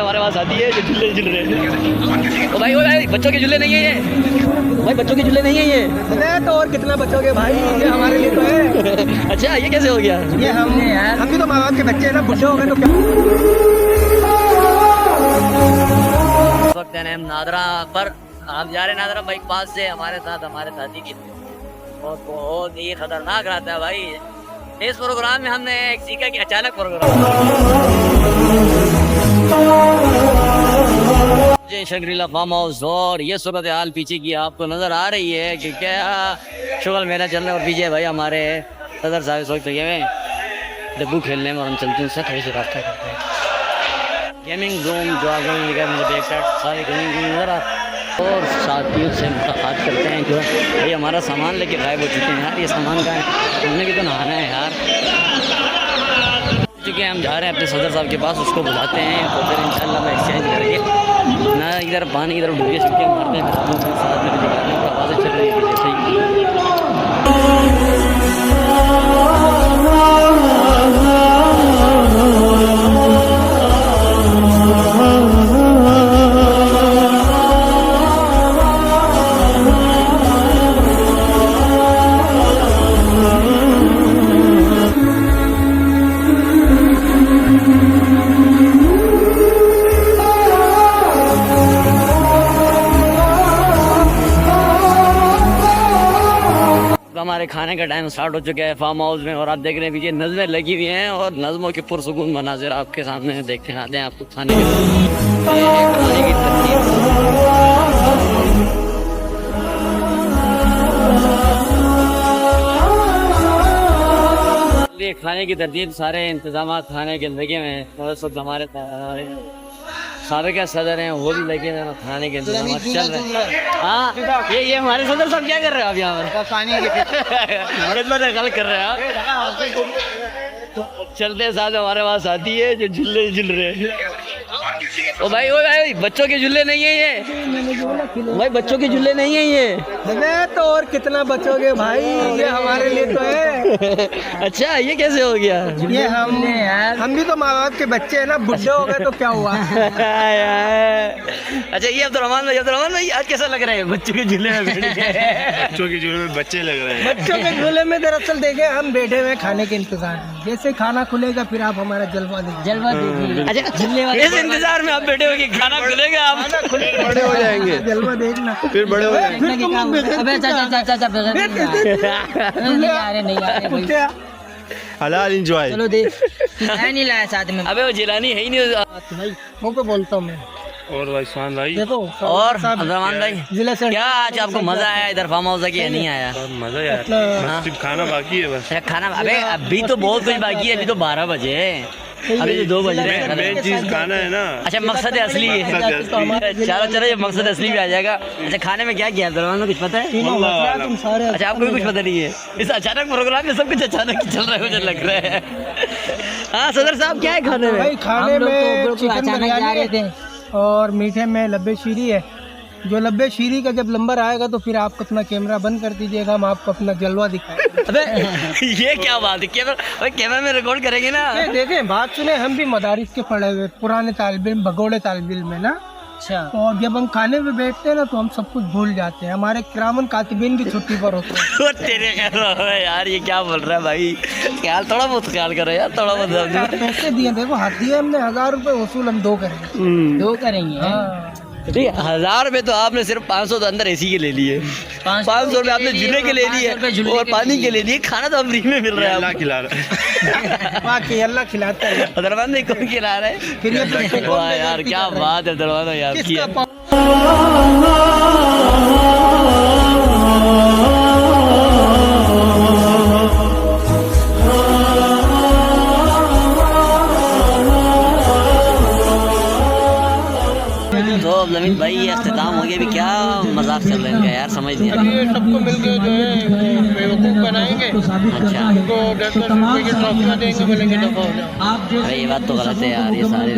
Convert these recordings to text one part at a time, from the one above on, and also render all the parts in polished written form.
हमारे पास आती है जो झूले झूल रहे हैं। भाई ओ भाई बच्चों के झूले नहीं है ये, भाई बच्चों के झूले नहीं है ये। अरे तो और कितना बच्चों के भाई, ये हमारे लिए तो है। अच्छा ये कैसे हो गया? ये हमने यार, हम भी तो माँ बाप के बच्चे हैं ना, बूढ़े हो गए तो क्या। इस वक्त हम नादरा पर हम जा रहे हैं, नादरा बाईपास से हमारे साथ हमारे साथी की और बहुत ही खतरनाक रहता है भाई। इस प्रोग्राम में हमने एक सीखा कि अचानक शंग्रीला फार्म हाउस और ये सूरत हाल पीछे की आपको नजर आ रही है कि क्या शुगल मेला चल रहा है। और पीछे भाई हमारे सदर साहब इस वक्त लगे डब्बू खेलने में, और हम चलते हैं उससे थोड़ी सी रास्ता करते हैं। गेमिंग जोन जो आगे लिखा है मुझे बैक साइड सारे गेमिंग जोन नजर आ और साथियों से मुलाकात करते हैं जो भाई हमारा सामान लेके गायब हो चुके हैं यार। ये सामान का है, हमने भी तो नहाना है यार। चूँकि हम जा रहे हैं अपने सदर साहब के पास, उसको बुलाते हैं तो फिर इंशाल्लाह मैं एक्सचेंज करेंगे ना। इधर पानी इधर डूबे छुट्टियाँ मारते हैं, साथ में दिखाने की आवाज़ें चल रही है जैसे ही। हमारे खाने का टाइम स्टार्ट हो चुका है फार्म हाउस में, और आप देख रहे हैं पीछे नज़में लगी हुई हैं और नज़मों के पुरसुकून मनाजिर आपके सामने देखते आते हैं आपको खाने की खाने की तरतीब सारे इंतजाम खाने के लगे हुए हैं। और इस वक्त हमारे साबिक़ सदर हैं वो भी लगे हैं, खाने के इंतजाम चल रहे हैं। हाँ ये हमारे सदर साहब क्या कर रहे हैं आप यहाँ पर? गल कर रहे हैं। चलते साथ हमारे पास आती है जो झूले झूल रहे हैं। ओ भाई बच्चों के झूले नहीं है ये, भाई बच्चों के झूले नहीं है ये। अरे तो और कितना बच्चों के भाई, ये हमारे लिए तो है। अच्छा ये कैसे हो गया? ये हमने यार, हम भी तो माँ बाप के बच्चे हैं ना, बूढ़े हो गए तो क्या हुआ। अच्छा ये अब्दुर्रहमान भाई आज कैसा लग रहा है बच्चों के झूले में बैठ के? बच्चों के झूले में बच्चे लग रहे हैं। बच्चों के झूले में दरअसल देखे हम बैठे हुए खाने के इंतजार में, जैसे खाना खुलेगा फिर आप हमारा जलवा देखिए। अच्छा झूले वाले इस इंतजार में आप बैठे हो कि खाना खुलेगा, आप बड़े हो जाएंगे, जलवा देखना फिर बड़े हो जाएंगे। नहीं हलाल एंजॉय। चलो दे, नहीं लाया साथ में। अबे वो जिलानी है ही नहीं भाई मुँह पे बोलता हूँ मैं। और भाई सुहान भाई देखो और अब्दुर्रहमान भाई जिला से क्या आज आपको मजा आया इधर फार्म हाउस की? नहीं आया मजा यार, सिर्फ खाना बाकी है बस। खाना? अबे अभी तो बहुत कुछ बाकी है, अभी तो 12 बजे है, अभी तो 2 बज रहे हैं। मेन चीज खाना है ना। अच्छा मकसद असली है। चलो ये मकसद असली भी आ जाएगा। अच्छा खाने में क्या किया अब्दुर्रहमान, कुछ पता है? तुम सारे अच्छा आपको भी कुछ पता नहीं है? इस अचानक प्रोग्राम में सब कुछ अचानक ही चल रहा है मुझे लग रहा है। हाँ सदर साहब क्या है खाने में? भाई खाने में चिकन बिरयानी थे और मीठे में लब्बे शीरी है। जो लब्बे शीरी का जब नंबर आएगा तो फिर आप अपना कैमरा बंद कर दीजिएगा, हम आपको अपना जलवा दिखाएंगे। अबे ये क्या बात है, कैमरा में रिकॉर्ड करेंगे ना? देखें बात सुने, हम भी मदारिस के पढ़े हुए पुराने तालिब इल्म, भगोड़े तालिब इल्म में ना। अच्छा। और जब हम खाने में बैठते हैं ना तो हम सब कुछ भूल जाते हैं, हमारे किरामन कातिबीन भी छुट्टी पर होते हैं। तेरे यार ये क्या बोल रहा है भाई? ख्याल थोड़ा बहुत ख्याल करो यार, थोड़ा बहुत पैसे दिए, देखो हाथ दिए हमने 1000 रुपए वसूल, हम 2 करेंगे। 2 करेंगे? ठीक है 1000 रुपए तो आपने सिर्फ 500 तो अंदर एसी के ले लिए, 500 रुपए आपने झूले के ले लिए और पानी के ले लिए। खाना तो फ्री में मिल रहा है, अल्लाह खिला रहा है। बाकी अल्लाह खिलाता है। अब्दुर्रहमान भाई कौन खिला रहा है? फिर ये वाह यार क्या बात है अब्दुर्रहमान भाई आपकी। तो अब लमित भाई ये अख्ताम हो गया, भी क्या मजाक चल रहा है इनका यार, समझ नहीं आ रहा। ये सबको मिलके जो है बेवकूफ बनाएंगे, अच्छा उनको 10-10 रुपए की ट्रॉफियां देंगे, बोलेंगे दफा हो जाओ। अरे ये बात तो गलत है यार, ये सारे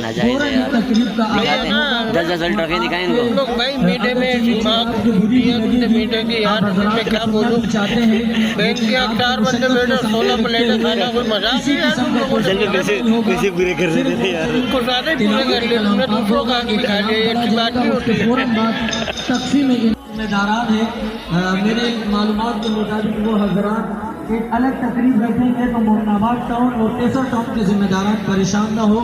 नाजायज है यार। दिखाते हैं 10-10 ट्रॉफी दिखाएं इनको। तुम लोग भाई मीठे में दिमाग दिया तुमने मीठे की यार, मैं क्या बोलूं, बैंक के 4 बंदे बैठे 16 प्लेटें खाना, कोई मजाक ही यार। तुम लोगों ने पैसे पूरे कर रहे थे यार। उनको सारे पूरे कर लिए, तुमने दूसरों का आदमी खा लिया, ये अच्छी बात नहीं होती है। तकसीम जिम्मेदारान है। मेरे मालूमात के मुताबिक वो हजरात एक अलग तकरीब बैठेंगे तो मोहनाबाद टाउन और केसर टाउन के जिम्मेदारान परेशान न हो।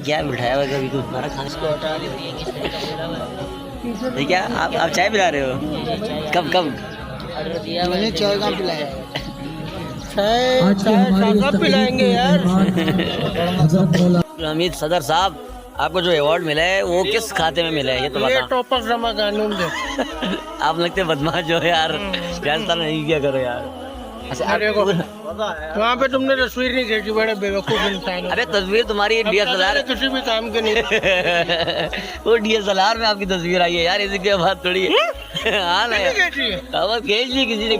क्या बिठाया हुआ कभी कुछ हमारा खाने को हटा रही क्या आप चाय पिला रहे हो? कब मैंने चाय कहाँ पिलाया? चाय पिलाएंगे यार। अमित सदर साहब, आपको जो अवार्ड मिला है वो किस खाते में मिला है ये तो ये बता। टॉपर जमा कानून दे। आप लगते बदमाश जो है यार, राजस्थान नहीं क्या करो यार। अच्छा अरे को वहाँ पे तुमने तस्वीर नहीं खींची, बड़े बेवकूफ इंसान हो। अरे तस्वीर तुम्हारी DSLR किसी भी काम के नहीं। वो DSLR में आपकी तस्वीर आई है यार, इसकी क्या बात थोड़ी है। हाँ ना यार, खींची है। अब खींच ली किसी ने।